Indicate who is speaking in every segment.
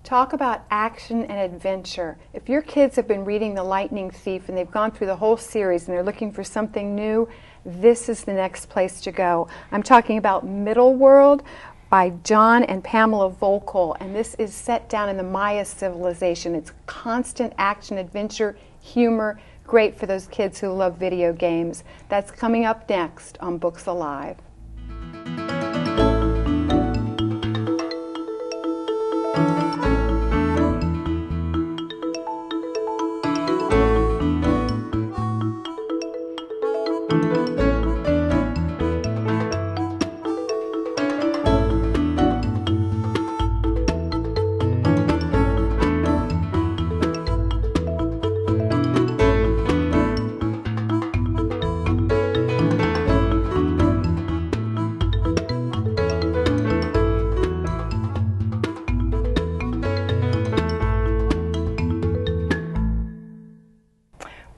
Speaker 1: Talk about action and adventure. If your kids have been reading The Lightning Thief and they've gone through the whole series and they're looking for something new, this is the next place to go. I'm talking about Middle World by Jon and Pamela Voelkel, and this is set down in the Maya civilization. It's constant action, adventure, humor, great for those kids who love video games. That's coming up next on Books Alive.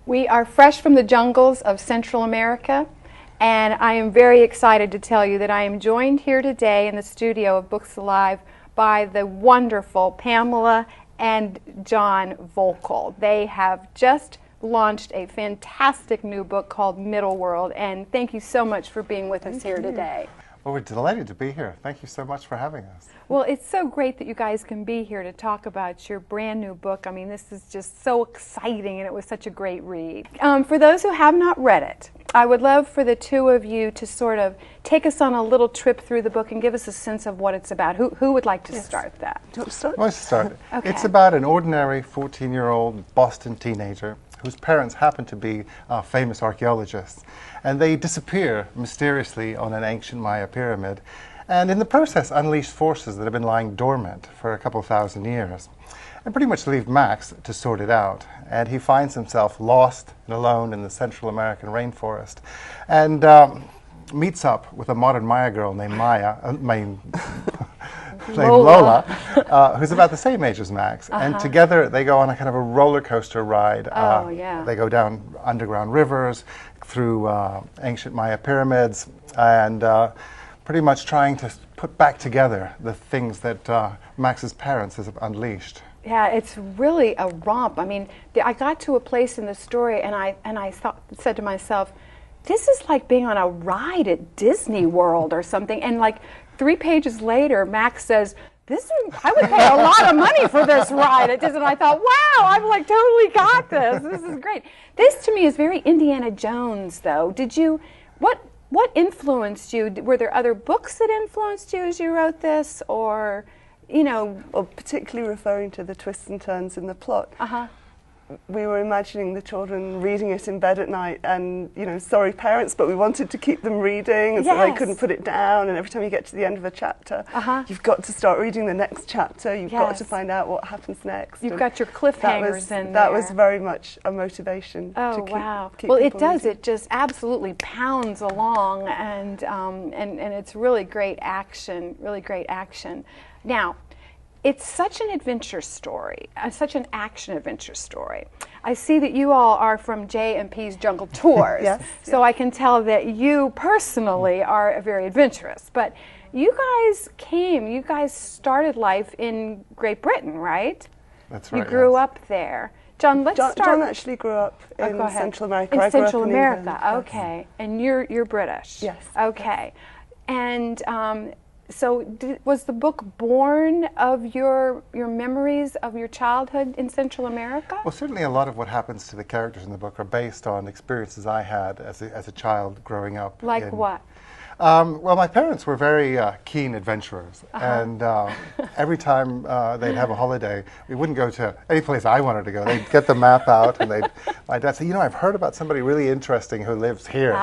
Speaker 1: We are fresh from the jungles of Central America, and I am very excited to tell you that I am joined here today in the studio of Books Alive by the wonderful Pamela and Jon Voelkel. They have just launched a fantastic new book called Middle World, and thank you so much for being with us here today.
Speaker 2: Well, we're delighted to be here. Thank you so much for having us.
Speaker 1: Well, it's so great that you guys can be here to talk about your brand new book. I mean, this is just so exciting, and it was such a great read. For those who have not read it, I would love for the two of you to sort of take us on a little trip through the book and give us a sense of what it's about. Who would like to start that?
Speaker 3: Do you want to start?
Speaker 2: Let's start.
Speaker 1: Okay.
Speaker 2: It's about an ordinary 14-year-old Boston teenager whose parents happen to be famous archaeologists, and they disappear mysteriously on an ancient Maya pyramid, and in the process unleash forces that have been lying dormant for a couple thousand years, and pretty much leave Max to sort it out. And he finds himself lost and alone in the Central American rainforest, and meets up with a modern Maya girl named Lola, who's about the same age as Max, and together they go on a kind of a roller coaster ride. They go down underground rivers, through ancient Maya pyramids, and pretty much trying to put back together the things that Max's parents have unleashed.
Speaker 1: Yeah, it's really a romp. I mean, I got to a place in the story, and I said to myself, this is like being on a ride at Disney World or something. And like 3 pages later, Max says, I would pay a lot of money for this ride at Disney. And I thought, wow, I've like totally got this. This is great. This to me is very Indiana Jones, though. What influenced you? Were there other books that influenced you as you wrote this, or, you know?
Speaker 3: Well, particularly referring to the twists and turns in the plot. We were imagining the children reading it in bed at night, and, you know, sorry parents, but we wanted to keep them reading, and so they couldn't put it down, and every time you get to the end of a chapter, you've got to start reading the next chapter, you've got to find out what happens next.
Speaker 1: You've got your cliffhangers in there.
Speaker 3: That was very much a motivation to keep
Speaker 1: well, it does.
Speaker 3: reading.
Speaker 1: It just absolutely pounds along, and it's really great action, Now, it's such an adventure story, such an action-adventure story. I see that you all are from J&P's Jungle Tours, so I can tell that you personally are very adventurous. But you guys started life in Great Britain, right?
Speaker 2: That's right.
Speaker 1: You grew up there. Jon, let's start.
Speaker 3: John actually grew up in Central America.
Speaker 1: In
Speaker 3: I grew
Speaker 1: Central
Speaker 3: up in
Speaker 1: America,
Speaker 3: England,
Speaker 1: okay. And you're British?
Speaker 3: Yes.
Speaker 1: Okay. And so was the book born of your memories of your childhood in Central America?
Speaker 2: Well, certainly a lot of what happens to the characters in the book are based on experiences I had as a child growing up.
Speaker 1: Like what?
Speaker 2: Well, my parents were very keen adventurers, and every time they'd have a holiday, we wouldn't go to any place I wanted to go. They'd get the map out, and my dad said, you know, I've heard about somebody really interesting who lives here.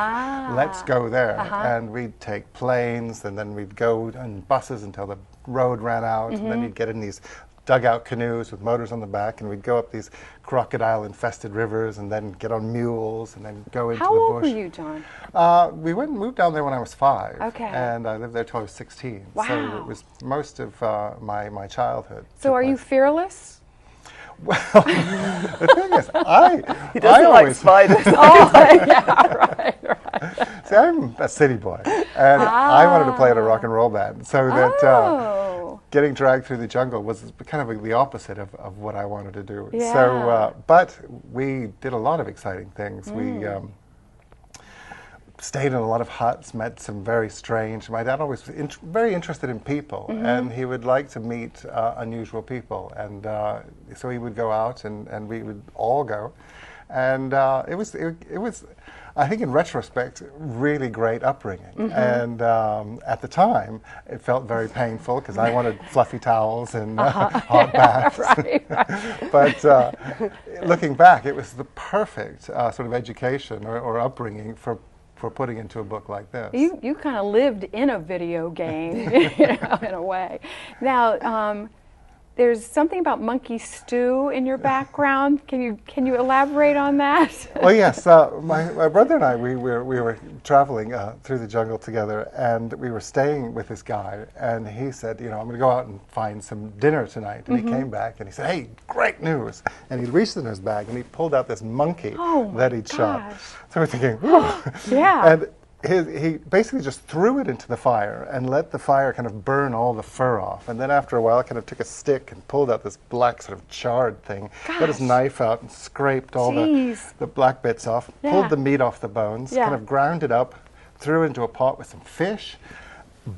Speaker 2: Let's go there. And we'd take planes, and then we'd go on buses until the road ran out, and then you'd get in these dugout canoes with motors on the back, and we'd go up these crocodile-infested rivers, and then get on mules, and then go into the bush.
Speaker 1: How old were you, Jon?
Speaker 2: We went and moved down there when I was 5.
Speaker 1: Okay.
Speaker 2: And I lived there till I was 16.
Speaker 1: Wow.
Speaker 2: So it was most of my childhood.
Speaker 1: So are you fearless?
Speaker 2: Well, the thing is,
Speaker 3: he doesn't like spiders.
Speaker 1: Right.
Speaker 2: See, I'm a city boy, and I wanted to play in a rock and roll band, so that getting dragged through the jungle was kind of the opposite of what I wanted to do.
Speaker 1: Yeah.
Speaker 2: So, but we did a lot of exciting things. We stayed in a lot of huts, met some very strange. My dad always was very interested in people, and he would like to meet unusual people. And so he would go out, and we would all go. And it was, I think in retrospect, really great upbringing. And at the time, it felt very painful because I wanted fluffy towels and hot baths.
Speaker 1: Right.
Speaker 2: But looking back, it was the perfect sort of education or upbringing for putting into a book like this.
Speaker 1: You kind of lived in a video game, you know, in a way. Now, there's something about monkey stew in your background. Can you elaborate on that?
Speaker 2: Well, yes. My brother and I, we were traveling through the jungle together, and we were staying with this guy. And he said, you know, I'm going to go out and find some dinner tonight. And he came back and he said, hey, great news! And he reached in his bag and he pulled out this monkey that he'd shot. So we're thinking,
Speaker 1: yeah.
Speaker 2: And he basically just threw it into the fire and let the fire kind of burn all the fur off. And then after a while, kind of took a stick and pulled out this black sort of charred thing, got his knife out and scraped all the black bits off, pulled the meat off the bones, kind of ground it up, threw it into a pot with some fish,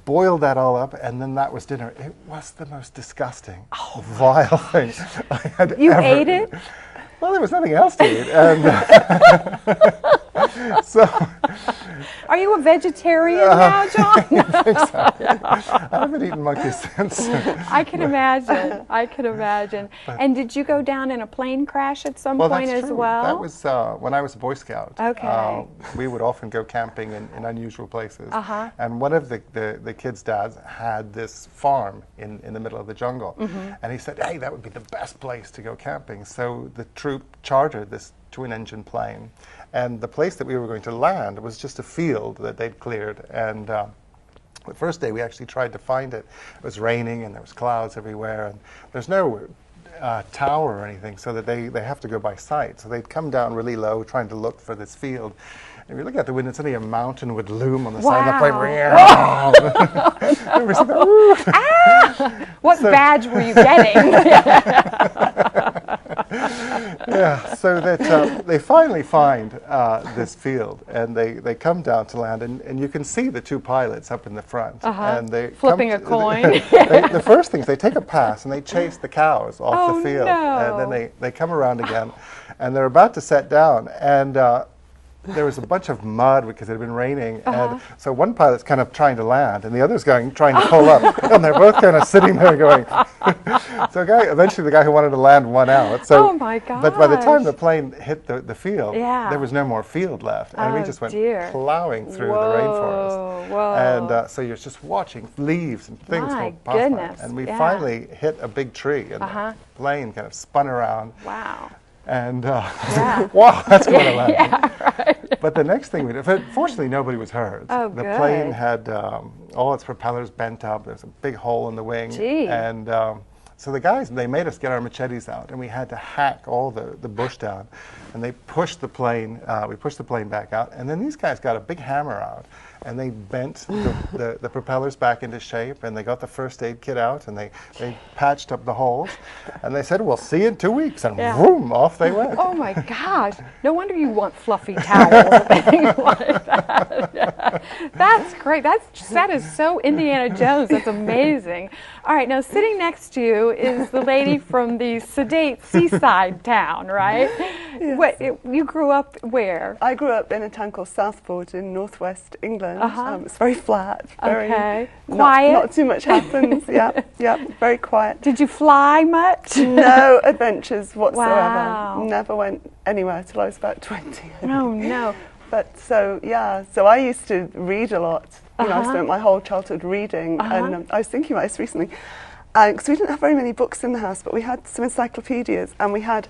Speaker 2: boiled that all up, and then that was dinner. It was the most disgusting, vile thing I had ever.
Speaker 1: You ate it?
Speaker 2: Well, there was nothing else to eat. And so,
Speaker 1: are you a vegetarian now, Jon?
Speaker 2: I think so. I haven't eaten monkeys since.
Speaker 1: I can imagine. I can imagine. And did you go down in a plane crash at some point
Speaker 2: that's
Speaker 1: as
Speaker 2: true.
Speaker 1: well?
Speaker 2: That was when I was a Boy Scout.
Speaker 1: Okay.
Speaker 2: We would often go camping in unusual places. And one of the kids' dads had this farm in the middle of the jungle. And he said, hey, that would be the best place to go camping. So the troop chartered this twin-engine plane. And the place that we were going to land was just a field that they'd cleared. And the first day we actually tried to find it. It was raining and there was clouds everywhere. And there's no tower or anything, so that they have to go by sight. So they'd come down really low trying to look for this field. And if you look out the window, suddenly a mountain would loom on the side of the plane.
Speaker 1: What badge were you getting?
Speaker 2: Yeah, so that they finally find this field, and they come down to land, and you can see the two pilots up in the front, and they
Speaker 1: flipping a coin.
Speaker 2: The first thing is they take a pass and they chase the cows off the field,
Speaker 1: no.
Speaker 2: and then they come around again, and they're about to set down, and there was a bunch of mud because it had been raining, and so one pilot's kind of trying to land, and the other's trying to pull up, and they're both kind of sitting there going. So eventually the guy who wanted to land won out. So,
Speaker 1: oh my gosh.
Speaker 2: But by the time the plane hit the field,
Speaker 1: Yeah.
Speaker 2: there was no more field left, and we just went plowing through
Speaker 1: Whoa,
Speaker 2: the rainforest.
Speaker 1: whoa.
Speaker 2: And so you're just watching leaves and things
Speaker 1: My
Speaker 2: go past
Speaker 1: goodness,
Speaker 2: by. And we
Speaker 1: yeah.
Speaker 2: finally hit a big tree, and the plane kind of spun around.
Speaker 1: Wow.
Speaker 2: And wow, that's quite a land.
Speaker 1: Yeah, right.
Speaker 2: But the next thing we did, fortunately nobody was hurt.
Speaker 1: Oh,
Speaker 2: the
Speaker 1: good.
Speaker 2: plane had all its propellers bent up. There was a big hole in the wing.
Speaker 1: Gee.
Speaker 2: And so the guys, they made us get our machetes out, and we had to hack all the bush down. And they pushed the plane, we pushed the plane back out, and then these guys got a big hammer out, and they bent the propellers back into shape, and they got the first aid kit out, and they patched up the holes, and they said, we'll see you in 2 weeks, and boom, off they went.
Speaker 1: Oh my gosh. No wonder you want fluffy towels and things like that. That's great. That is so Indiana Jones. That's amazing. All right, now sitting next to you is the lady from the sedate seaside town, right?
Speaker 3: Yes.
Speaker 1: You grew up where?
Speaker 3: I grew up in a town called Southport in northwest England. It's very flat, very
Speaker 1: quiet.
Speaker 3: Not too much happens. yeah, very quiet.
Speaker 1: Did you fly much?
Speaker 3: No adventures whatsoever.
Speaker 1: Wow.
Speaker 3: Never went anywhere till I was about 20.
Speaker 1: Oh no.
Speaker 3: But so I used to read a lot. You know, I spent my whole childhood reading, and I was thinking about this recently, because we didn't have very many books in the house, but we had some encyclopedias, and we had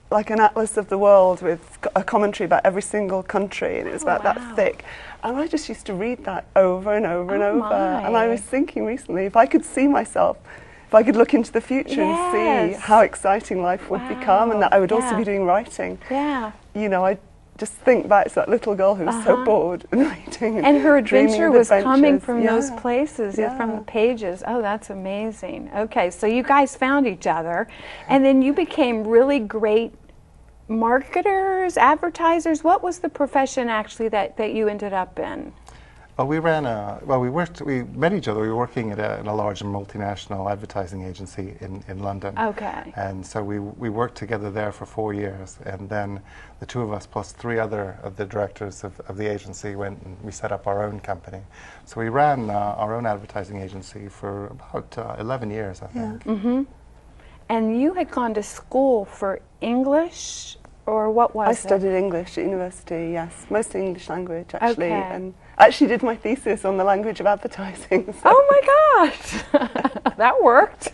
Speaker 3: like an atlas of the world with a commentary about every single country, and it was about that thick. And I just used to read that over and over and over. And I was thinking recently, if I could see myself, if I could look into the future and see how exciting life would become, and that I would also be doing writing.
Speaker 1: Yeah.
Speaker 3: You know, just think back to that little girl who was so bored and reading.
Speaker 1: And her adventure was coming from
Speaker 3: Yeah.
Speaker 1: those places, from the pages. Oh, that's amazing. Okay, so you guys found each other, and then you became really great marketers, advertisers. What was the profession actually that you ended up in?
Speaker 2: Well, we met each other. We were working at a large multinational advertising agency in London.
Speaker 1: Okay.
Speaker 2: And so we worked together there for 4 years, and then the two of us plus 3 other of the directors of the agency went and we set up our own company. So we ran our own advertising agency for about 11 years, I think.
Speaker 1: Mm-hmm. And you had gone to school for English, or what was it?
Speaker 3: I studied English at university, yes, mostly English language actually,
Speaker 1: Okay.
Speaker 3: and actually did my thesis on the language of advertising. So.
Speaker 1: Oh my gosh, that worked.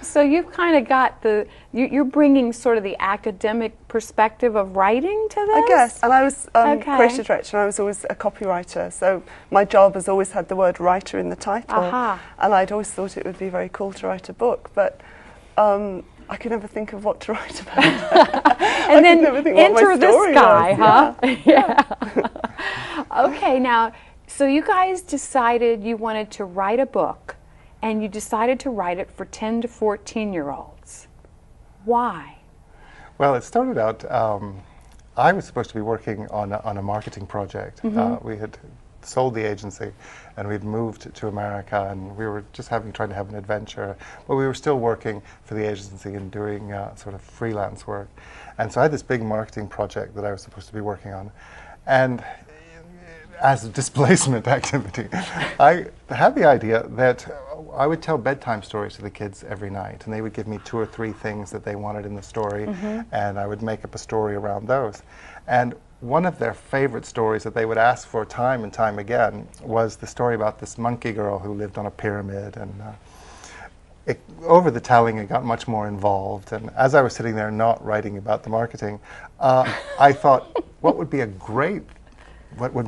Speaker 1: So you've kind of got you're bringing sort of the academic perspective of writing to this?
Speaker 3: I guess, and I was creative director, and I was always a copywriter, so my job has always had the word writer in the title, and I'd always thought it would be very cool to write a book, but I could never think of what to write about.
Speaker 1: And then enter this guy, huh? Yeah. Okay, now, so you guys decided you wanted to write a book, and you decided to write it for 10 to 14-year-olds. Why?
Speaker 2: Well, it started out, I was supposed to be working on a marketing project. We had sold the agency, and we'd moved to America, and we were just trying to have an adventure, but we were still working for the agency and doing sort of freelance work. And so I had this big marketing project that I was supposed to be working on, and as a displacement activity, I had the idea that I would tell bedtime stories to the kids every night, and they would give me 2 or 3 things that they wanted in the story, and I would make up a story around those. And one of their favorite stories that they would ask for time and time again was the story about this monkey girl who lived on a pyramid, and over the telling, it got much more involved. And as I was sitting there not writing about the marketing, I thought, what would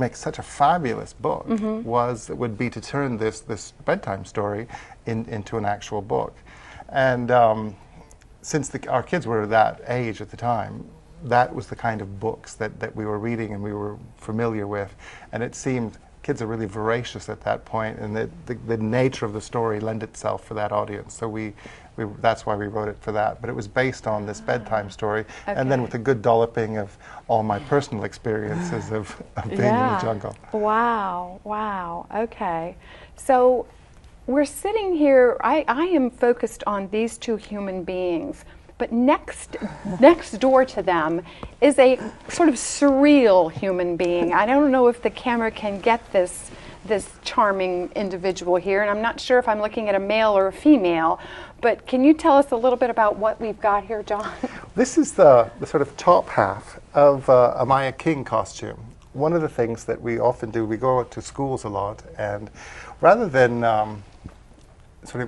Speaker 2: make such a fabulous book would be to turn this bedtime story into an actual book. And since our kids were that age at the time, that was the kind of books that we were reading and we were familiar with. And it seemed kids are really voracious at that point, and the nature of the story lent itself for that audience. So that's why we wrote it for that. But it was based on this bedtime story, and then with a good dolloping of all my personal experiences of being in the jungle.
Speaker 1: Wow, wow, okay. So we're sitting here, I am focused on these 2 human beings, but next door to them is a sort of surreal human being. I don't know if the camera can get this charming individual here, and I'm not sure if I'm looking at a male or a female, but can you tell us a little bit about what we've got here, Jon?
Speaker 2: This is the sort of top half of a Maya King costume. One of the things that we often do, we go out to schools a lot, and rather than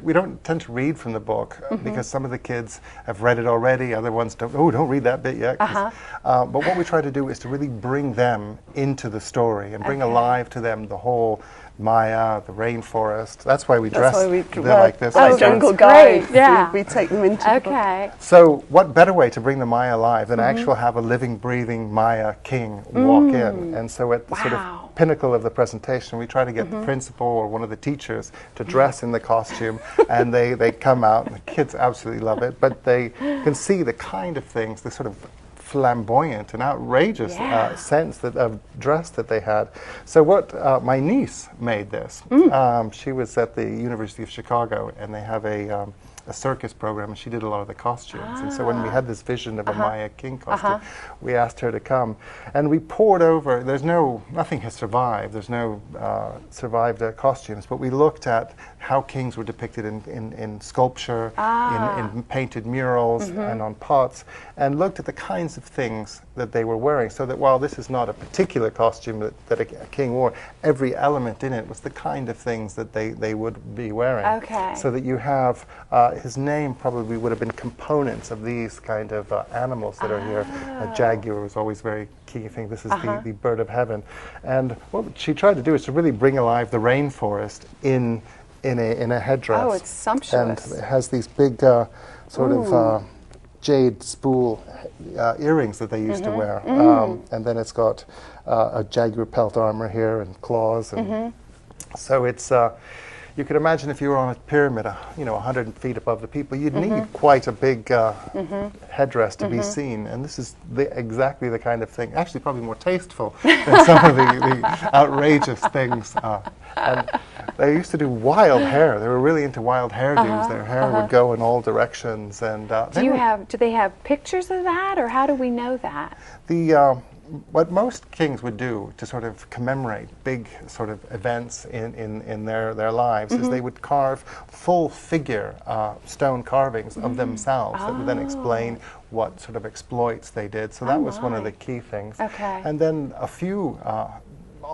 Speaker 2: we don't tend to read from the book because some of the kids have read it already, other ones don't read that bit yet. But what we try to do is to really bring them into the story and bring alive to them the whole Maya, the rainforest. That's why we dress them like this.
Speaker 3: Like jungle guides.
Speaker 1: Yeah.
Speaker 3: We take them into the book.
Speaker 2: So what better way to bring the Maya alive than actually have a living, breathing Maya king walk in? And so at the sort of pinnacle of the presentation, we try to get the principal or one of the teachers to dress in the costume, and they come out, and the kids absolutely love it, but they can see the kind of things, the sort of flamboyant and outrageous sense of dress that they had. So my niece made this. She was at the University of Chicago, and they have a circus program, and she did a lot of the costumes. And so when we had this vision of a Maya King costume, we asked her to come, and we poured over. Nothing has survived. There's no survived costumes, but we looked at how kings were depicted in sculpture, in painted murals, and on pots, and looked at the kinds of things that they were wearing, so that while this is not a particular costume that a king wore, every element in it was the kind of things that they would be wearing.
Speaker 1: Okay.
Speaker 2: So that you have his name probably would have been components of these kind of animals that are here. Jago was always very key thing. This is the bird of heaven. And what she tried to do is to really bring alive the rainforest in a headdress.
Speaker 1: Oh, it's sumptuous.
Speaker 2: And it has these big sort of jade spool earrings that they used to wear. And then it's got a jaguar pelt armor here and claws. And so it's, you could imagine if you were on a pyramid, 100 feet above the people, you'd need quite a big headdress to be seen. And this is exactly the kind of thing, actually probably more tasteful than some of the outrageous things. And they used to do wild hair. They were really into wild hairdos. Their hair would go in all directions. And
Speaker 1: do they have pictures of that, or how do we know that?
Speaker 2: What most kings would do to sort of commemorate big sort of events in their lives is they would carve full figure stone carvings of themselves that would then explain what sort of exploits they did. So that was one of the key things. And then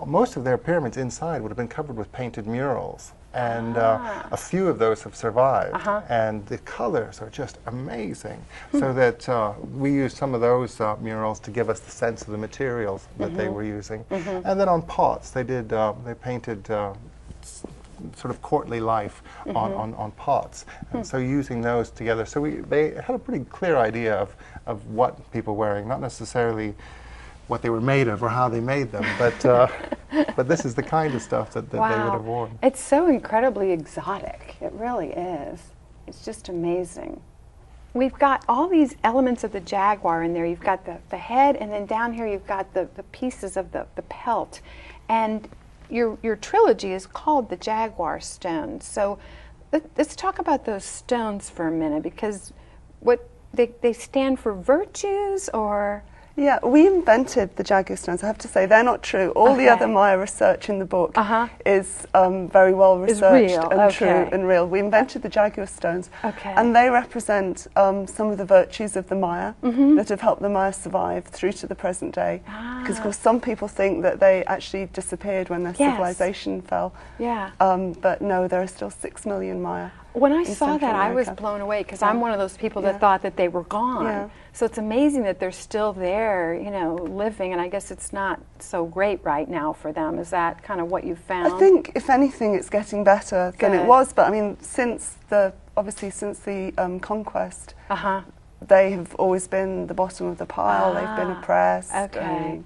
Speaker 2: most of their pyramids inside would have been covered with painted murals. And a few of those have survived, and the colors are just amazing. So that we used some of those murals to give us the sense of the materials that they were using. And then on pots, they painted sort of courtly life on pots, and so using those together. So they had a pretty clear idea of what people were wearing, not necessarily what they were made of or how they made them, but this is the kind of stuff that they would have worn.
Speaker 1: It's so incredibly exotic. It really is. It's just amazing. We've got all these elements of the jaguar in there. You've got the head, and then down here you've got the pieces of the pelt. And your trilogy is called the Jaguar Stones. So let's talk about those stones for a minute, because what they stand for virtues, or...
Speaker 3: Yeah, we invented the Jago stones. I have to say, they're not true. All the other Maya research in the book is very well researched and true and real. We invented the Jago stones, and they represent some of the virtues of the Maya that have helped the Maya survive through to the present day. Because, of course, some people think that they actually disappeared when their civilization fell. But no, there are still 6 million Maya.
Speaker 1: When I saw that, I was blown away, because I'm one of those people that thought that they were gone. So it's amazing that they're still there, living, and I guess it's not so great right now for them. Is that kind of what you found?
Speaker 3: I think, if anything, it's getting better than it was. But I mean, since the conquest, they have always been the bottom of the pile. They've been oppressed. You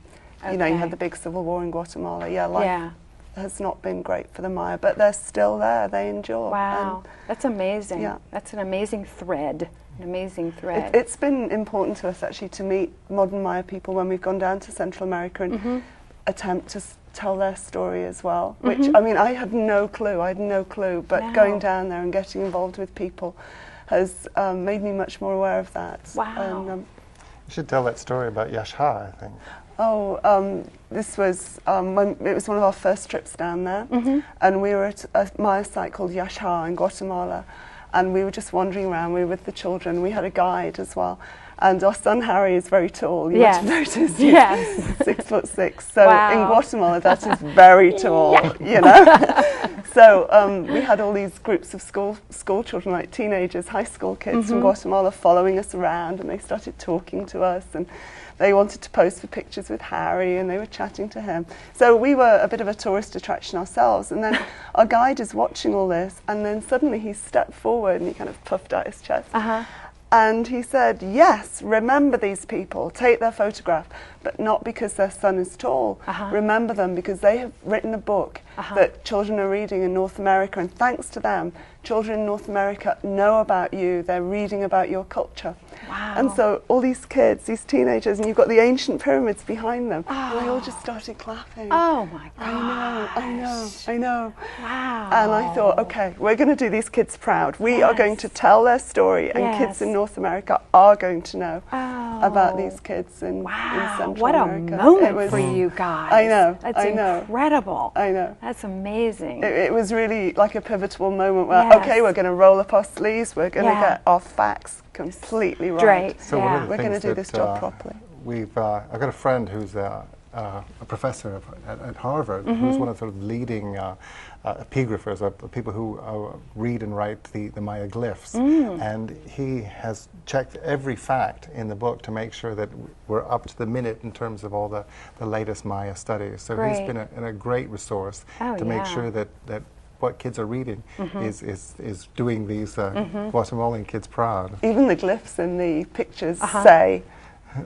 Speaker 3: had the big civil war in Guatemala. Life has not been great for the Maya, but they're still there. They endure.
Speaker 1: Wow, that's amazing. That's an amazing thread. An amazing thread.
Speaker 3: It's been important to us, actually, to meet modern Maya people when we've gone down to Central America and attempt to tell their story as well. Which, I mean, I had no clue. But going down there and getting involved with people has made me much more aware of that.
Speaker 1: Wow.
Speaker 3: And,
Speaker 2: you should tell that story about Yasha, I think.
Speaker 3: This was it was one of our first trips down there, and we were at a Maya site called Yasha in Guatemala, and we were just wandering around. We were with the children. We had a guide as well, and our son Harry is very tall. You must have noticed. He's 6'6". So in Guatemala, that is very tall. So we had all these groups of school children, like teenagers, high school kids from Guatemala, following us around, and they started talking to us, and they wanted to pose for pictures with Harry, and they were chatting to him. So we were a bit of a tourist attraction ourselves. And then our guide is watching all this, and then suddenly he stepped forward and he kind of puffed out his chest. And he said, yes, remember these people, take their photograph, but not because their son is tall. Remember them because they have written a book that children are reading in North America, and thanks to them, children in North America know about you, they're reading about your culture. And so all these kids, these teenagers, and you've got the ancient pyramids behind them, and they all just started clapping.
Speaker 1: Oh my gosh.
Speaker 3: I know.
Speaker 1: Wow.
Speaker 3: And I thought, okay, we're going to do these kids proud. We are going to tell their story, and kids in North America are going to know about these kids in Central America.
Speaker 1: What a moment for you guys.
Speaker 3: I know.
Speaker 1: That's incredible.
Speaker 3: I know.
Speaker 1: That's amazing.
Speaker 3: It was really like a pivotal moment where, okay, we're going to roll up our sleeves, we're going to get our facts completely right.
Speaker 2: So one of the
Speaker 3: we're going to do this job properly.
Speaker 2: I've got a friend who's a professor at Harvard, who's one of the sort of leading epigraphers, people who read and write the Maya glyphs. And he has checked every fact in the book to make sure that we're up to the minute in terms of all the latest Maya studies. So he's been a great resource to make sure that what kids are reading is doing these Guatemalan kids proud.
Speaker 3: Even the glyphs in the pictures say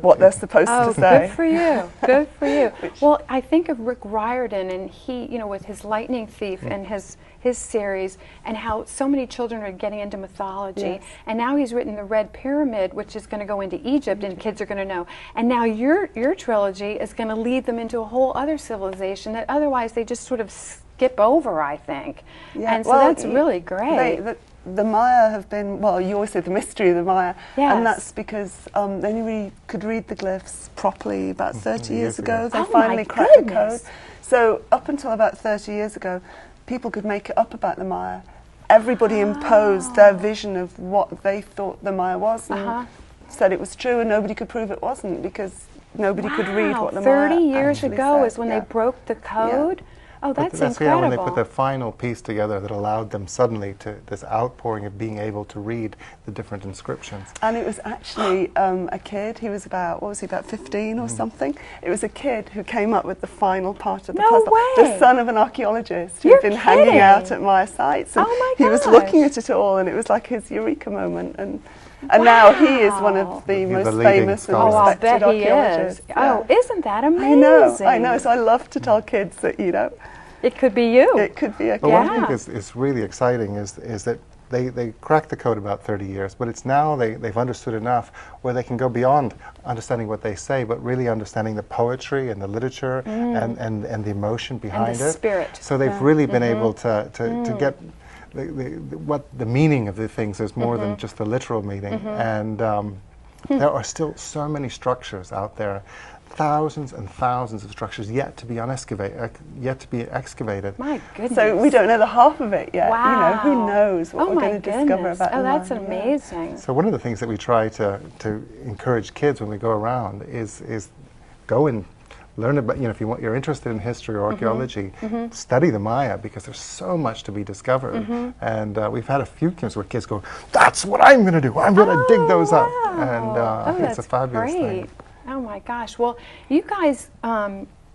Speaker 3: what they're supposed to say.
Speaker 1: Good for you. Good for you. Well, I think of Rick Riordan, and he, you know, with his Lightning Thief and his series, and how so many children are getting into mythology.
Speaker 3: Yes.
Speaker 1: And now he's written the Red Pyramid, which is going to go into Egypt, and kids are going to know. And now your trilogy is going to lead them into a whole other civilization that otherwise they just sort of skip over, I think.
Speaker 3: Yeah.
Speaker 1: And so
Speaker 3: well,
Speaker 1: that's really great.
Speaker 3: The Maya have been, well, you always say the mystery of the Maya,
Speaker 1: Yes.
Speaker 3: and that's because they only could read the glyphs properly about 30 years ago. They
Speaker 1: Oh
Speaker 3: finally
Speaker 1: my
Speaker 3: cracked the
Speaker 1: goodness.
Speaker 3: code. So up until about 30 years ago, people could make it up about the Maya. Everybody imposed their vision of what they thought the Maya was and said it was true, and nobody could prove it wasn't because nobody could read what the Maya
Speaker 1: 30 years
Speaker 3: actually
Speaker 1: ago
Speaker 3: said.
Speaker 1: is when they broke the code? Oh, that's
Speaker 2: Yeah,
Speaker 1: incredible.
Speaker 2: when they put the final piece together that allowed them suddenly to, this outpouring of being able to read the different inscriptions.
Speaker 3: And it was actually a kid, he was about, what was he, about 15 or something? It was a kid who came up with the final part of the
Speaker 1: No
Speaker 3: puzzle.
Speaker 1: way.
Speaker 3: The son of an archaeologist
Speaker 1: You're
Speaker 3: who'd been hanging
Speaker 1: kidding.
Speaker 3: out at Maya sites. And
Speaker 1: Oh my
Speaker 3: he was
Speaker 1: gosh.
Speaker 3: looking at it all, and it was like his eureka moment. And now he is one of the
Speaker 2: He's
Speaker 3: most
Speaker 2: a leading
Speaker 3: famous and
Speaker 2: scholar.
Speaker 1: Oh, I'll
Speaker 3: respected
Speaker 1: bet he is.
Speaker 3: archaeologists.
Speaker 1: Oh, isn't that amazing?
Speaker 3: I know. So I love to tell kids that, you know,
Speaker 1: It could be you.
Speaker 3: it could be a
Speaker 2: But
Speaker 3: kid.
Speaker 2: one thing is really exciting is that they cracked the code about 30 years, but it's now they've understood enough where they can go beyond understanding what they say, but really understanding the poetry and the literature and the emotion behind
Speaker 1: the
Speaker 2: it.
Speaker 1: spirit.
Speaker 2: So they've really been able to get what the meaning of the things is more than just the literal meaning. And there are still so many structures out there. Thousands and thousands of structures yet to be excavated.
Speaker 1: My goodness.
Speaker 3: So we don't know the half of it yet.
Speaker 1: Wow.
Speaker 3: You know, who knows what
Speaker 1: Oh
Speaker 3: we're
Speaker 1: my
Speaker 3: going to discover
Speaker 1: goodness.
Speaker 3: about
Speaker 1: Oh,
Speaker 3: the
Speaker 1: that's
Speaker 3: Maya. Yeah.
Speaker 1: amazing.
Speaker 2: So one of the things that we try to encourage kids when we go around is go and learn about, you know, if you're interested in history or archaeology, study the Maya, because there's so much to be discovered. And we've had a few times where kids go, "That's what I'm going to do. I'm going to dig those up." And I think it's a fabulous thing.
Speaker 1: Oh my gosh. Well, you guys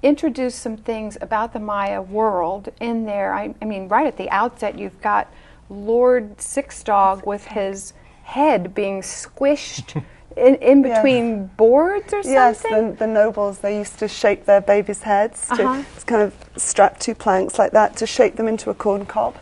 Speaker 1: introduced some things about the Maya world in there. I mean, right at the outset, you've got Lord Sixdog with his head being squished in between boards or
Speaker 3: Yes,
Speaker 1: something?
Speaker 3: the nobles, they used to shape their babies' heads, to kind of strap two planks like that to shape them into a corn cob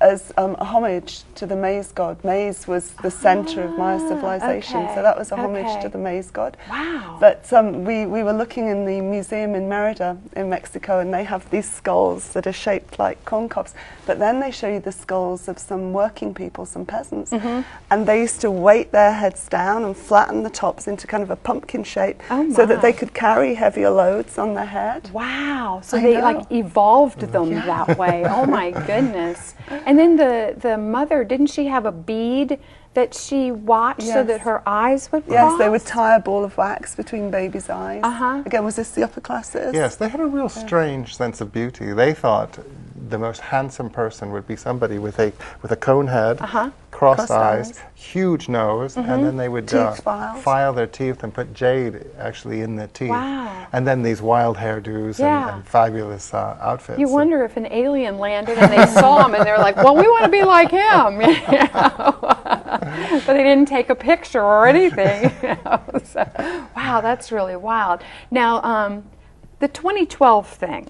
Speaker 3: as a homage to the maize god. Maize was the center of Maya civilization, so that was a homage to the maize god.
Speaker 1: Wow.
Speaker 3: But we were looking in the museum in Merida in Mexico, and they have these skulls that are shaped like corn cobs, but then they show you the skulls of some working people, some peasants, and they used to weight their heads down and flatten the tops into kind of a pumpkin shape so that they could carry heavier loads on their head.
Speaker 1: Wow. So
Speaker 3: I
Speaker 1: they
Speaker 3: know.
Speaker 1: like evolved them that way. Oh my goodness. And then the mother, didn't she have a bead that she watched so
Speaker 3: Yes.
Speaker 1: that her eyes would cross?
Speaker 3: Yes, they would tie a ball of wax between babies' eyes. Again, was this the upper classes?
Speaker 2: Yes, they had a real strange sense of beauty. They thought the most handsome person would be somebody with a cone head, crossed eyes, huge nose, and then they would
Speaker 3: Teeth filed.
Speaker 2: file their teeth and put jade actually in their teeth.
Speaker 1: Wow.
Speaker 2: And then these wild hairdos and fabulous outfits.
Speaker 1: You wonder if an alien landed and they saw him and they're like, well, we want to be like him. You know? But they didn't take a picture or anything. You know? So, wow, that's really wild. Now, the 2012 thing.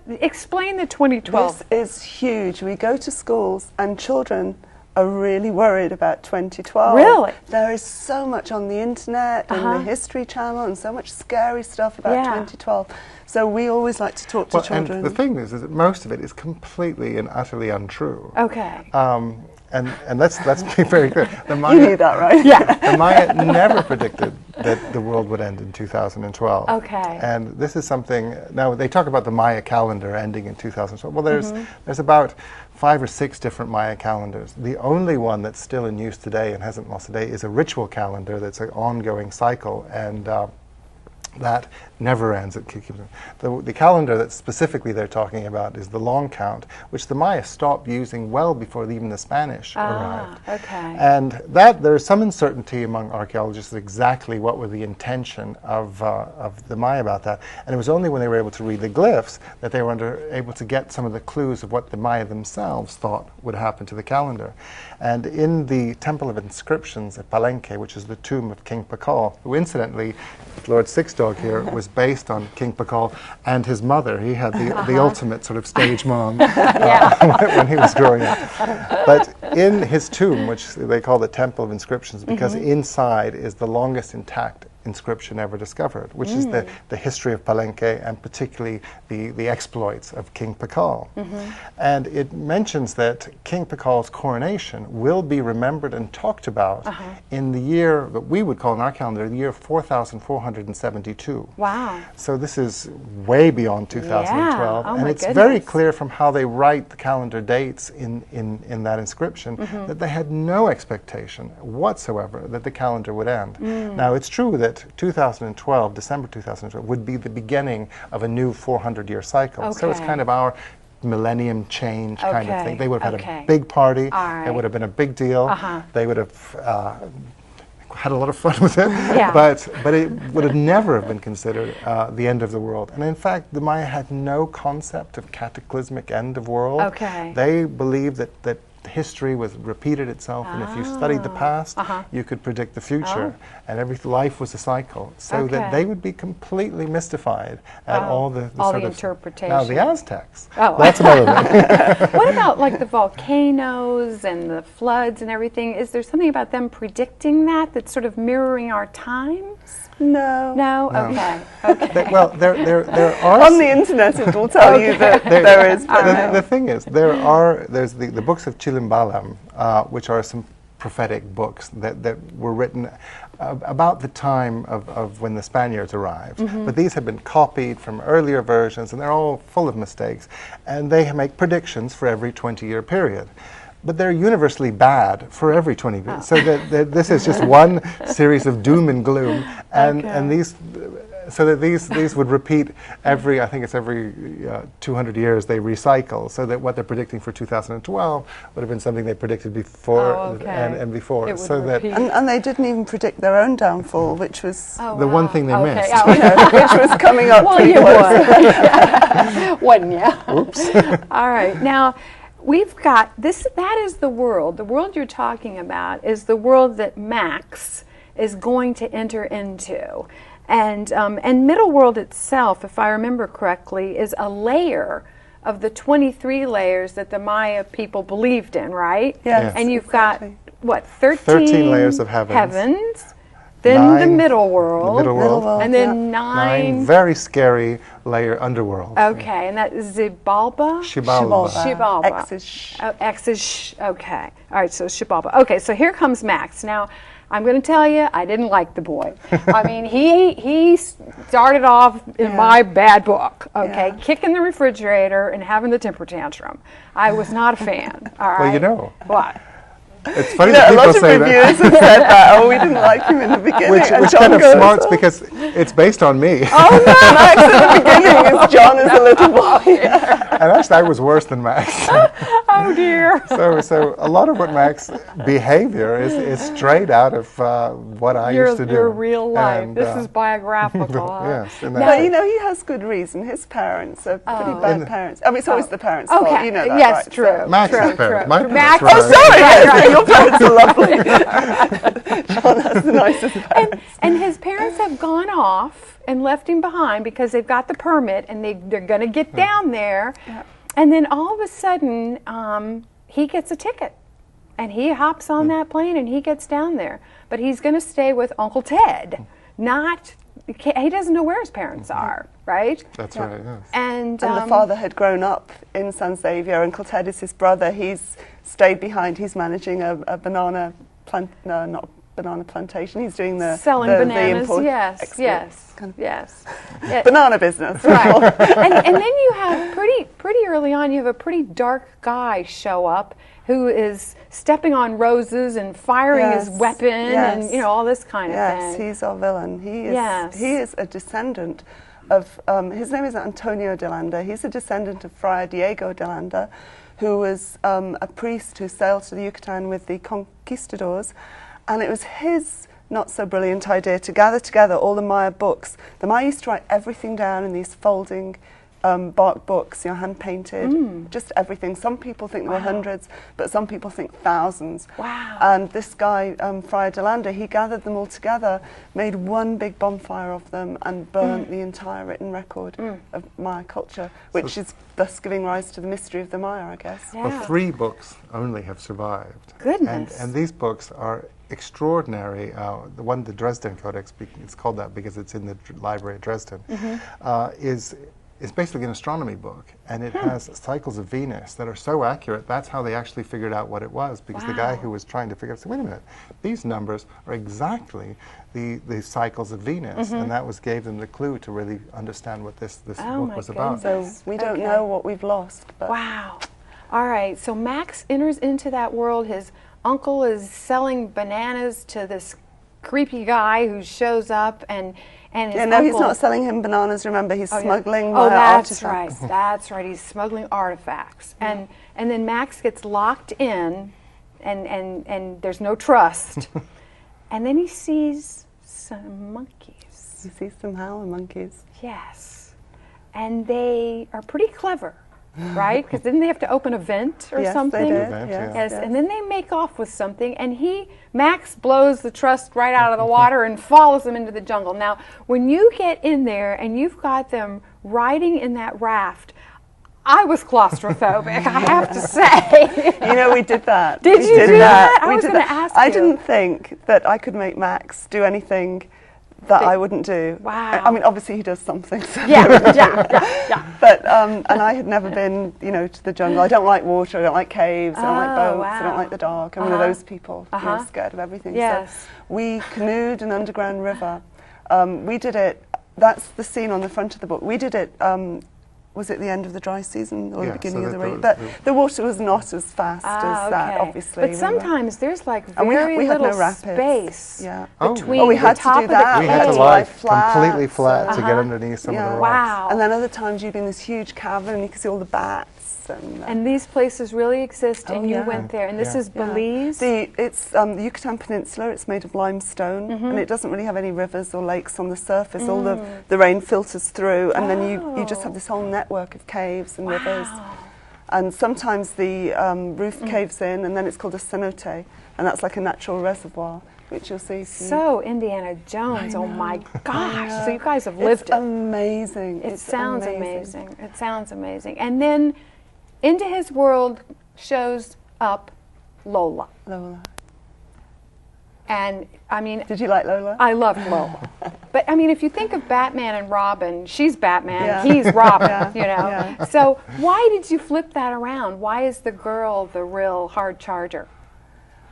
Speaker 1: Explain the 2012.
Speaker 3: This is huge. We go to schools and children are really worried about 2012.
Speaker 1: Really?
Speaker 3: There is so much on the internet and the History Channel and so much scary stuff about 2012. So we always like to talk to children.
Speaker 2: And the thing is that most of it is completely and utterly untrue.
Speaker 1: Okay.
Speaker 2: And let's be very clear. The Maya,
Speaker 3: You knew that, right?
Speaker 1: Yeah.
Speaker 2: The Maya never predicted that the world would end in 2012.
Speaker 1: Okay.
Speaker 2: And this is something, now they talk about the Maya calendar ending in 2012. Well, there's about 5 or 6 different Maya calendars. The only one that's still in use today and hasn't lost a day is a ritual calendar that's an ongoing cycle. And that never ends. The calendar that specifically they're talking about is the long count, which the Maya stopped using well before even the Spanish arrived.
Speaker 1: Okay.
Speaker 2: And that there is some uncertainty among archaeologists exactly what were the intention of the Maya about that. And it was only when they were able to read the glyphs that they were able to get some of the clues of what the Maya themselves thought would happen to the calendar. And in the Temple of Inscriptions at Palenque, which is the tomb of King Pakal, who incidentally, Lord Six Dog here, was based on King Pakal and his mother. He had the ultimate sort of stage mom when he was growing up. But in his tomb, which they call the Temple of Inscriptions, because inside is the longest intact inscription ever discovered, which is the history of Palenque and particularly the exploits of King Pakal. And it mentions that King Pakal's coronation will be remembered and talked about in the year that we would call in our calendar the year 4472.
Speaker 1: Wow.
Speaker 2: So this is way beyond 2012.
Speaker 1: Yeah. Oh
Speaker 2: and
Speaker 1: my
Speaker 2: it's
Speaker 1: goodness.
Speaker 2: very clear from how they write the calendar dates in that inscription that they had no expectation whatsoever that the calendar would end. Now it's true that 2012, December 2012, would be the beginning of a new 400-year cycle. So it's
Speaker 1: Okay.
Speaker 2: kind of our millennium change kind of thing. They would have had
Speaker 1: Okay.
Speaker 2: a big party.
Speaker 1: All
Speaker 2: It would have been a big deal.
Speaker 1: Uh-huh.
Speaker 2: They would have had a lot of fun with it.
Speaker 1: Yeah.
Speaker 2: But it would have never have been considered the end of the world. And in fact, the Maya had no concept of cataclysmic end of world.
Speaker 1: Okay.
Speaker 2: They believed that history was repeated itself, and if you studied the past, you could predict the future, and every life was a cycle, so that
Speaker 1: Okay.
Speaker 2: they would be completely mystified at all the
Speaker 1: all
Speaker 2: sort
Speaker 1: the
Speaker 2: of
Speaker 1: interpretation.
Speaker 2: Now the Aztecs.
Speaker 1: Oh.
Speaker 2: That's another thing.
Speaker 1: What about like the volcanoes and the floods and everything? Is there something about them predicting that that's sort of mirroring our times?
Speaker 3: No.
Speaker 1: No? Okay. Okay.
Speaker 2: Well, there are
Speaker 3: On the internet, it will tell you that there is.
Speaker 2: the thing is, there's the books of Chilimbalam, which are some prophetic books that were written about the time of when the Spaniards arrived. But these have been copied from earlier versions, and they're all full of mistakes. And they make predictions for every 20-year period. But they're universally bad for every 20 years. So that this is just one series of doom and gloom, and these. So that these would repeat every 200 years they recycle, so that what they're predicting for 2012 would have been something they predicted before and before.
Speaker 1: It would
Speaker 2: so that
Speaker 1: repeat.
Speaker 3: And they didn't even predict their own downfall, which was
Speaker 2: the one thing they missed.
Speaker 3: which was coming up.
Speaker 1: Well,
Speaker 3: pretty
Speaker 1: you
Speaker 3: close.
Speaker 1: would. Wouldn't you?
Speaker 2: Oops.
Speaker 1: All right. Now, we've got this. That is the world. The world you're talking about is the world that Max is going to enter into. And Middle World itself, if I remember correctly, is a layer of the 23 layers that the Maya people believed in, right?
Speaker 3: Yes,
Speaker 1: And you've
Speaker 3: exactly.
Speaker 1: got, what, 13
Speaker 2: layers of heavens.
Speaker 1: Then
Speaker 2: 9,
Speaker 1: the Middle World.
Speaker 2: The Middle World.
Speaker 1: And then
Speaker 2: 9 very scary layer underworld.
Speaker 1: Okay, and that is Xibalba?
Speaker 2: Xibalba.
Speaker 1: Xibalba.
Speaker 3: X is sh.
Speaker 1: X is sh. Okay. All right, so Xibalba. Okay, so here comes Max. Now, I'm going to tell you, I didn't like the boy. I mean, he started off in my bad book, okay, kicking the refrigerator and having the temper tantrum. I was not a fan, all right?
Speaker 2: Well, you know.
Speaker 1: What?
Speaker 2: It's funny
Speaker 3: You know,
Speaker 2: that
Speaker 3: a
Speaker 2: people
Speaker 3: lot of
Speaker 2: say
Speaker 3: reviewers
Speaker 2: that.
Speaker 3: have said that. Oh, we didn't like him in the beginning.
Speaker 2: Which
Speaker 3: and
Speaker 2: kind of
Speaker 3: John
Speaker 2: smarts
Speaker 3: goes,
Speaker 2: because it's based on me.
Speaker 3: Oh no, Max at the beginning is John as a little boy.
Speaker 2: And actually, I was worse than Max.
Speaker 1: Oh, dear.
Speaker 2: So a lot of what Max's behavior is straight out of what I used to do.
Speaker 1: Your real life.
Speaker 2: And,
Speaker 1: This is biographical.
Speaker 2: yes. And
Speaker 3: But you know, he has good reason. His parents are pretty bad parents. I mean, it's always the parents' fault.
Speaker 1: Okay.
Speaker 3: You know that,
Speaker 1: Yes,
Speaker 3: right?
Speaker 1: true.
Speaker 2: Max's
Speaker 1: true,
Speaker 2: parents.
Speaker 1: true.
Speaker 2: My
Speaker 1: Max.
Speaker 2: parents were
Speaker 3: Oh, sorry.
Speaker 1: Right,
Speaker 3: Yes,
Speaker 1: right.
Speaker 3: your parents are lovely. John has the nicest parents.
Speaker 1: And his parents have gone off and left him behind because they've got the permit and they're going to get down there.
Speaker 3: Yeah.
Speaker 1: And then all of a sudden, he gets a ticket. And he hops on that plane and he gets down there. But he's going to stay with Uncle Ted. He doesn't know where his parents are, right?
Speaker 2: That's right, yes.
Speaker 1: And
Speaker 3: the father had grown up in San Xavier. Uncle Ted is his brother. He's stayed behind. He's managing a banana plant, no, not banana plantation. He's doing the
Speaker 1: selling
Speaker 3: the
Speaker 1: bananas.
Speaker 3: import,
Speaker 1: Yes,
Speaker 3: export
Speaker 1: yes,
Speaker 3: kind of
Speaker 1: yes.
Speaker 3: banana business.
Speaker 1: Right. And then you have pretty early on. You have a pretty dark guy show up who is stepping on roses and firing his weapon, and all this kind of thing.
Speaker 3: Yes, he's our villain. He is a descendant of, his name is Antonio de Landa. He's a descendant of Friar Jago de Landa, who was a priest who sailed to the Yucatan with the conquistadors, and it was his not so brilliant idea to gather together all the Maya books. The Maya used to write everything down in these folding bark books, hand painted, just everything. Some people think there were hundreds, but some people think thousands.
Speaker 1: Wow.
Speaker 3: And this guy, Friar de Landa, he gathered them all together, made one big bonfire of them, and burnt the entire written record of Maya culture, which is thus giving rise to the mystery of the Maya, I guess.
Speaker 1: Yeah.
Speaker 2: Well, 3 books only have survived.
Speaker 1: Goodness.
Speaker 2: And these books are extraordinary. The one, the Dresden Codex, it's called that because it's in the library at Dresden, is basically an astronomy book, and it has cycles of Venus that are so accurate. That's how they actually figured out what it was, because the guy who was trying to figure out said, wait a minute, these numbers are exactly the cycles of Venus, and that gave them the clue to really understand what this book was about.
Speaker 3: So we don't know what we've lost. But
Speaker 1: wow. All right, so Max enters into that world. His uncle is selling bananas to this creepy guy who shows up, and his uncle,
Speaker 3: he's not selling him bananas. Remember, he's smuggling
Speaker 1: that's
Speaker 3: artifacts.
Speaker 1: right. That's right. He's smuggling artifacts, and then Max gets locked in, and there's no trust, and then he sees some monkeys.
Speaker 3: You see some howler monkeys.
Speaker 1: Yes, and they are pretty clever. Right? Because didn't they have to open a vent or something?
Speaker 3: Yes, they did.
Speaker 1: Yes, and then they make off with something, and Max blows the trust right out of the water and follows them into the jungle. Now, when you get in there and you've got them riding in that raft, I was claustrophobic, I have to say.
Speaker 3: We did that.
Speaker 1: Did you do that? I was going to ask you.
Speaker 3: I didn't think that I could make Max do anything that I wouldn't do.
Speaker 1: Wow.
Speaker 3: I mean, obviously he does something. So
Speaker 1: Yeah.
Speaker 3: But, and I had never been, to the jungle. I don't like water, I don't like caves, I don't like boats, I don't like the dark. I'm one of those people, scared of everything.
Speaker 1: Yes.
Speaker 3: So we canoed an underground river. We did it, that's the scene on the front of the book. We did it, was it the end of the dry season or the beginning of the rain? But the water was not as fast as that, obviously.
Speaker 1: But sometimes there's like
Speaker 3: we
Speaker 1: very
Speaker 3: had
Speaker 1: little
Speaker 3: no rapids.
Speaker 1: space
Speaker 3: we
Speaker 1: between the
Speaker 3: had
Speaker 1: top
Speaker 3: to do that.
Speaker 1: of
Speaker 2: We
Speaker 1: the
Speaker 2: had to
Speaker 1: cave.
Speaker 2: lie
Speaker 3: flat,
Speaker 2: completely flat to get underneath some of the rocks.
Speaker 1: Wow.
Speaker 3: And then other times you'd be in this huge cavern and you could see all the bats.
Speaker 1: And these places really exist, and you went there. And this is Belize?
Speaker 3: It's the Yucatan Peninsula. It's made of limestone, and it doesn't really have any rivers or lakes on the surface. All the rain filters through, and then you just have this whole network of caves and rivers. And sometimes the roof caves in, and then it's called a cenote, and that's like a natural reservoir, which you'll see.
Speaker 1: So Indiana Jones, oh my gosh. So you guys have lived it.
Speaker 3: Amazing.
Speaker 1: It sounds amazing. It sounds amazing. And then into his world shows up Lola.
Speaker 3: Lola.
Speaker 1: And I mean,
Speaker 3: did you like Lola?
Speaker 1: I loved Lola. But I mean, if you think of Batman and Robin, she's Batman, he's Robin, So why did you flip that around? Why is the girl the real hard charger?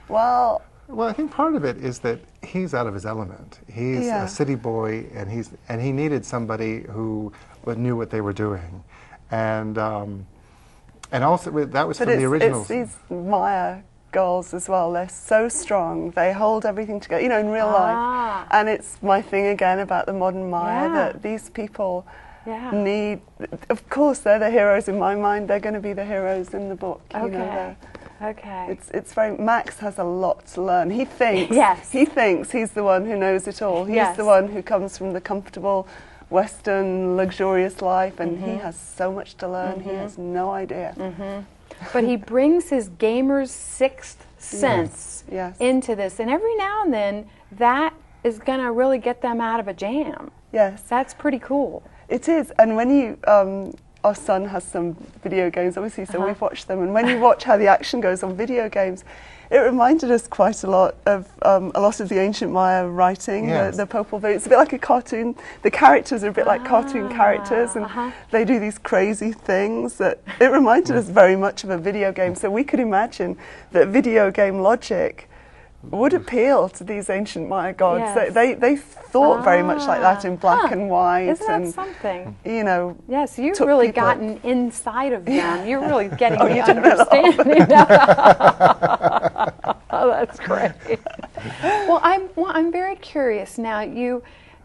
Speaker 3: Well,
Speaker 2: I think part of it is that he's out of his element. He's a city boy, and he needed somebody who knew what they were doing, and also that was from the original.
Speaker 3: It's these Maya girls as well. They're so strong. They hold everything together, in real life. And it's my thing again about the modern Maya that these people need. Of course, they're the heroes in my mind. They're going to be the heroes in the book.
Speaker 1: Okay.
Speaker 3: It's very. Max has a lot to learn. He thinks. He thinks he's the one who knows it all. He's the one who comes from the comfortable Western luxurious life, and he has so much to learn. He has no idea.
Speaker 1: But he brings his gamer's sixth sense into this, and every now and then that is going to really get them out of a jam.
Speaker 3: Yes.
Speaker 1: That's pretty cool.
Speaker 3: It is, and when you, our son has some video games, obviously, so we've watched them, and when you watch how the action goes on video games, it reminded us quite a lot of the ancient Maya writing, the Popol Vuh. It's a bit like a cartoon. The characters are a bit like cartoon characters, and they do these crazy things that it reminded us very much of a video game. So we could imagine that video game logic would appeal to these ancient Maya gods.
Speaker 1: Yes.
Speaker 3: They thought very much like that in black and white.
Speaker 1: Isn't that
Speaker 3: and,
Speaker 1: something?
Speaker 3: You know.
Speaker 1: Yes, you've really
Speaker 3: people.
Speaker 1: gotten inside of them. You're really getting
Speaker 3: Oh,
Speaker 1: the
Speaker 3: you do
Speaker 1: understanding. Oh, that's great. Well, I'm very curious now.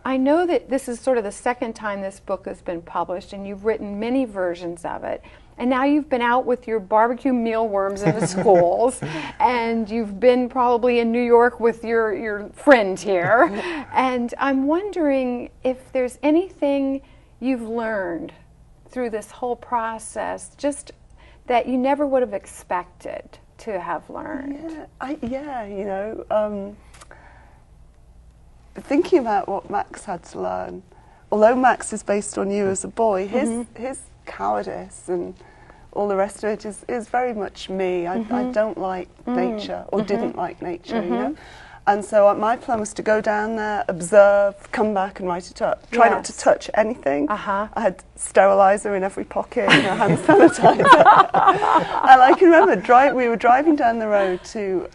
Speaker 1: I know that this is sort of the second time this book has been published, and you've written many versions of it. And now you've been out with your barbecue mealworms in the schools, and you've been probably in New York with your friend here. And I'm wondering if there's anything you've learned through this whole process, just that you never would have expected to have learned.
Speaker 3: You know, thinking about what Max had to learn, although Max is based on you as a boy, his cowardice and all the rest of it is very much me. I don't like nature, or didn't like nature, you know. And so my plan was to go down there, observe, come back and write it up. Try not to touch anything. I had sterilizer in every pocket, you know, hand sanitizer. And I can remember we were driving down the road to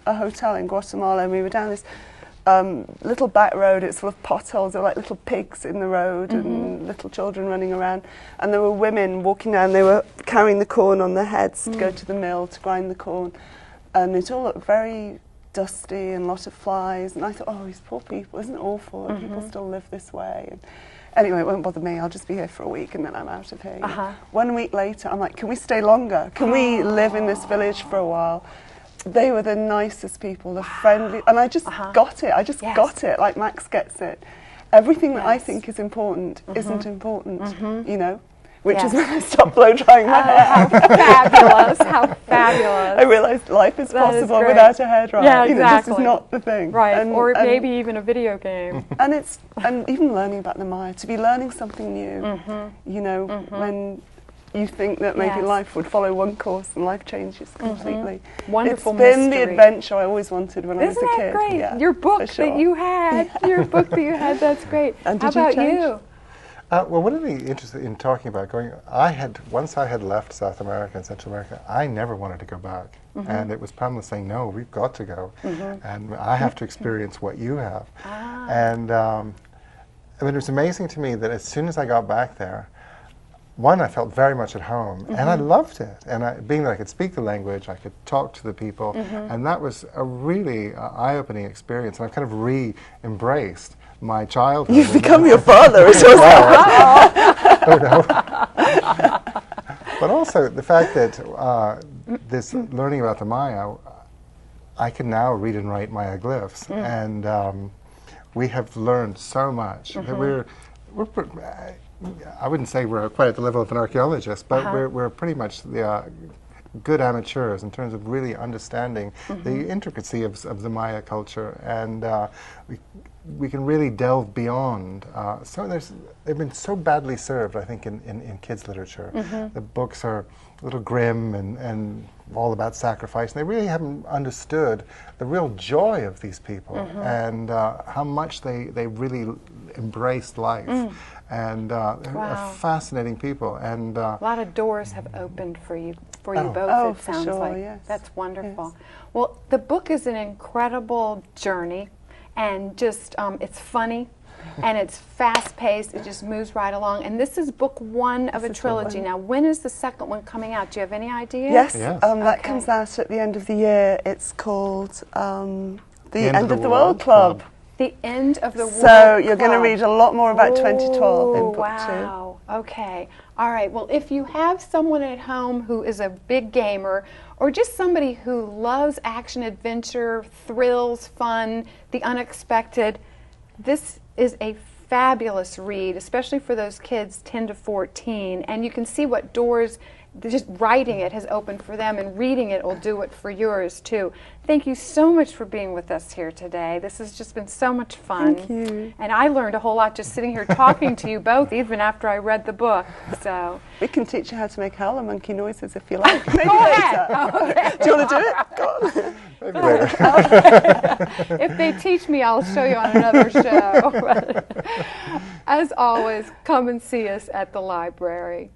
Speaker 3: a hotel in Guatemala, and we were down this little back road. It's full of potholes. There were like little pigs in the road and little children running around. And there were women walking down. They were carrying the corn on their heads to go to the mill to grind the corn. And it all looked very dusty and a lot of flies. And I thought, oh, these poor people, isn't it awful that people still live this way? And anyway, it won't bother me. I'll just be here for a week and then I'm out of here. 1 week later, I'm like, can we stay longer? Can we live in this village for a while? They were the nicest people, the friendly, and I just got it. I just got it, like Max gets it. Everything that I think is important isn't important, you know, which is when I stopped blow drying my hair.
Speaker 1: How fabulous, how fabulous.
Speaker 3: I realised life is possible without a hairdryer.
Speaker 1: Yeah,
Speaker 3: exactly. You know, this is not the thing.
Speaker 1: Right, or maybe even a video game.
Speaker 3: And even learning about the Maya, to be learning something new, you know, when you think that maybe life would follow one course and life changes completely.
Speaker 1: Wonderful
Speaker 3: It's been
Speaker 1: mystery.
Speaker 3: the adventure I always wanted when I was a kid.
Speaker 1: Isn't that great?
Speaker 3: Yeah,
Speaker 1: your book
Speaker 3: sure.
Speaker 1: that you had, your book that you had, that's great.
Speaker 3: And
Speaker 1: how about you?
Speaker 2: Well, one of the interesting in talking about going, once I had left South America and Central America, I never wanted to go back. And it was Pamela saying, no, we've got to go. And I have to experience what you have. And I mean, it was amazing to me that as soon as I got back there, one, I felt very much at home, and I loved it. And being that I could speak the language, I could talk to the people, and that was a really eye-opening experience. And I've kind of re-embraced my childhood.
Speaker 3: You've become your father as well.
Speaker 2: Oh, no. But also the fact that this learning about the Maya, I can now read and write Maya glyphs, and we have learned so much. That I wouldn't say we're quite at the level of an archaeologist, but we're pretty much the good amateurs in terms of really understanding the intricacy of the Maya culture, and we can really delve beyond. They've been so badly served, I think, in kids' literature. The books are a little grim and all about sacrifice, and they really haven't understood the real joy of these people and how much they really embraced life. And they're fascinating people. And
Speaker 1: a lot of doors have opened for you both, it sounds like.
Speaker 3: Yes.
Speaker 1: That's wonderful.
Speaker 3: Yes.
Speaker 1: Well, the book is an incredible journey, and just it's funny, and it's fast-paced. It just moves right along. And this is book one of a trilogy. Now, when is the second one coming out? Do you have any idea?
Speaker 3: Yes, that comes out at the end of the year. It's called The End of the World Club.
Speaker 1: The End of the World
Speaker 3: So you're
Speaker 1: Club.
Speaker 3: going to read a lot more about 2012 in book
Speaker 1: wow. Okay. All right. Well, if you have someone at home who is a big gamer, or just somebody who loves action, adventure, thrills, fun, the unexpected, this is a fabulous read, especially for those kids 10 to 14. And you can see what doors just writing it has opened for them, and reading it will do it for yours too. Thank you so much for being with us here today. This has just been so much fun.
Speaker 3: Thank you.
Speaker 1: And I learned a whole lot just sitting here talking to you both, even after I read the book. So
Speaker 3: We can teach you how to make howler monkey noises if you like. Maybe
Speaker 1: Go
Speaker 3: later.
Speaker 1: ahead. Okay.
Speaker 3: Do you want to do it? Go on.
Speaker 2: maybe later.
Speaker 1: If they teach me, I'll show you on another show. As always, come and see us at the library.